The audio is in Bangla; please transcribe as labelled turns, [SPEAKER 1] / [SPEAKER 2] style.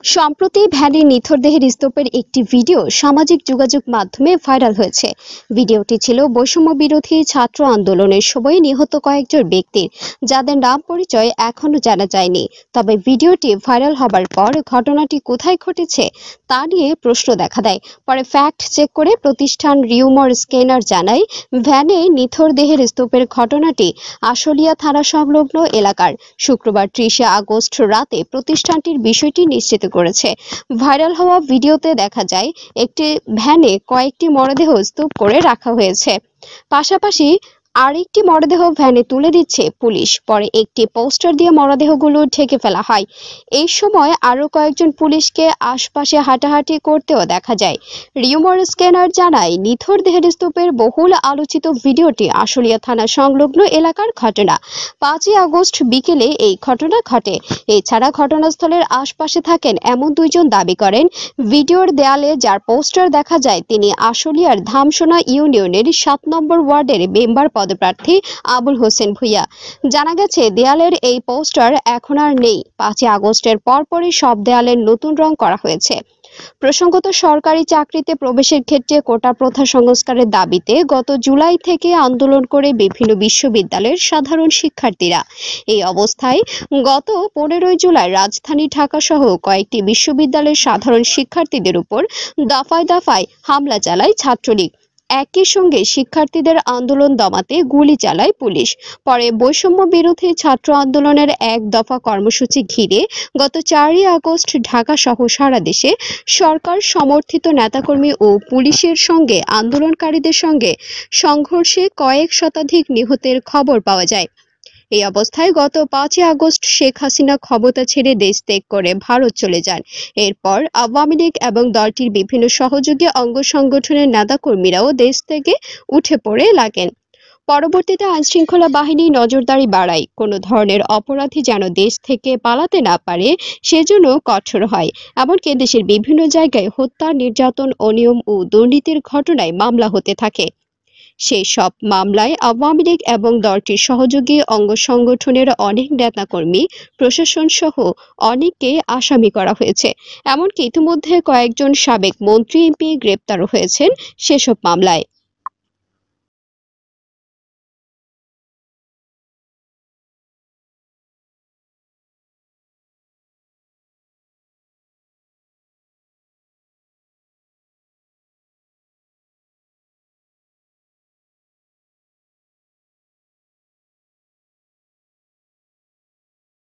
[SPEAKER 1] সম্প্রতি ভ্যানে নিথরদেহের স্তূপের একটি ভিডিও সামাজিক যোগাযোগ মাধ্যমে ভাইরাল হয়েছে। ভিডিওটি ছিল বৈষম্য বিরোধী ছাত্র আন্দোলনের সময় নিহত কয়েকজন ব্যক্তির, যাদের নাম পরিচয় এখনো জানা যায়নি। তবে ভিডিওটি ভাইরাল হবার পর ঘটনাটি কোথায় ঘটেছে তা নিয়ে প্রশ্ন দেখা দেয়। পরে ফ্যাক্ট চেক করে প্রতিষ্ঠান রিউমার স্ক্যানার জানায়, ভ্যানে নিথরদেহের স্তূপের ঘটনাটি আশুলিয়া থানা সংলগ্ন এলাকার। শুক্রবার 30 আগস্ট রাতে প্রতিষ্ঠানটির বিষয়টি নিশ্চিত করেছে। ভাইরাল হওয়া ভিডিওতে দেখা যায় একটি ভ্যানে কয়েকটি মরদেহ স্তূপ করে রাখা হয়েছে। পাশাপাশি আরেকটি মরদেহ ভ্যানে তুলে দিচ্ছে পুলিশ। পরে একটি পোস্টার দিয়ে মরদেহগুলো ঢেকে ফেলা হয়। এই সময় আরো কয়েকজন পুলিশকে আশপাশে হাঁটাহাঁটি করতেও দেখা যায়। রিউমার স্ক্যানার জানায়, নিথর দেহের স্তূপের বহুল আলোচিত ভিডিওটি আশুলিয়া থানা সংলগ্ন এলাকার ঘটনা। 5 আগস্ট বিকেলে এই ঘটনা ঘটে। এছাড়া ঘটনাস্থলের আশপাশে থাকেন এমন দুইজন দাবি করেন। ভিডিওর দেয়ালে যার পোস্টার দেখা যায় তিনি আশুলিয়ার ধামসোনা ইউনিয়নের 7 নম্বর ওয়ার্ডের মেম্বার পদপ্রার্থী আবুল হোসেন ভূঁইয়া। জানা গেছে দেয়ালের এই পোস্টার এখন আর নেই। 5 আগস্টের পরপরই সব দেয়ালের নতুন রং করা হয়েছে। প্রসঙ্গত, সরকারি চাকরিতে প্রবেশের ক্ষেত্রে কোটা প্রথা সংস্কারের দাবিতে গত জুলাই থেকে আন্দোলন করে বিভিন্ন বিশ্ববিদ্যালয়ের সাধারণ শিক্ষার্থীরা। এই অবস্থায় গত 15 জুলাই রাজধানী ঢাকা সহ কয়েকটি বিশ্ববিদ্যালয়ের সাধারণ শিক্ষার্থীদের উপর দফায় দফায় হামলা চালায় ছাত্রলীগ। একই সঙ্গে শিক্ষার্থীদের আন্দোলন দমাতে গুলি চালায় পুলিশ। পরে বৈষম্য বিরোধী ছাত্র আন্দোলনের এক দফা কর্মসূচি ঘিরে গত 4 আগস্ট ঢাকা সহ সারা দেশে সরকার সমর্থিত নেতাকর্মী ও পুলিশের সঙ্গে আন্দোলনকারীদের সঙ্গে সংঘর্ষে কয়েক শতাধিক নিহতের খবর পাওয়া যায়। এই অবস্থায় গত 5 আগস্ট শেখ হাসিনা ক্ষমতা ছেড়ে দেশ ত্যাগ করে ভারত চলে যান। এরপর আওয়ামী লীগ এবং দলটির বিভিন্ন সহযোগী অঙ্গ সংগঠনের নেতাকর্মীরাও দেশ থেকে উঠে পড়ে লাগেন। পরবর্তীতে আইনশৃঙ্খলা বাহিনী নজরদারি বাড়ায়, কোনো ধরনের অপরাধী যেন দেশ থেকে পালাতে না পারে সেজন্য কঠোর হয়। এমনকি দেশের বিভিন্ন জায়গায় হত্যা, নির্যাতন, অনিয়ম ও দুর্নীতির ঘটনায় মামলা হতে থাকে। সেই সব মামলায় আওয়ামী লীগ এবং দলটির সহযোগী অঙ্গ সংগঠনের অনেক নেতাকর্মী, প্রশাসন সহ অনেককে আসামি করা হয়েছে। এমনকি ইতিমধ্যে কয়েকজন সাবেক মন্ত্রী, এমপি গ্রেপ্তারও হয়েছেন সেসব মামলায়।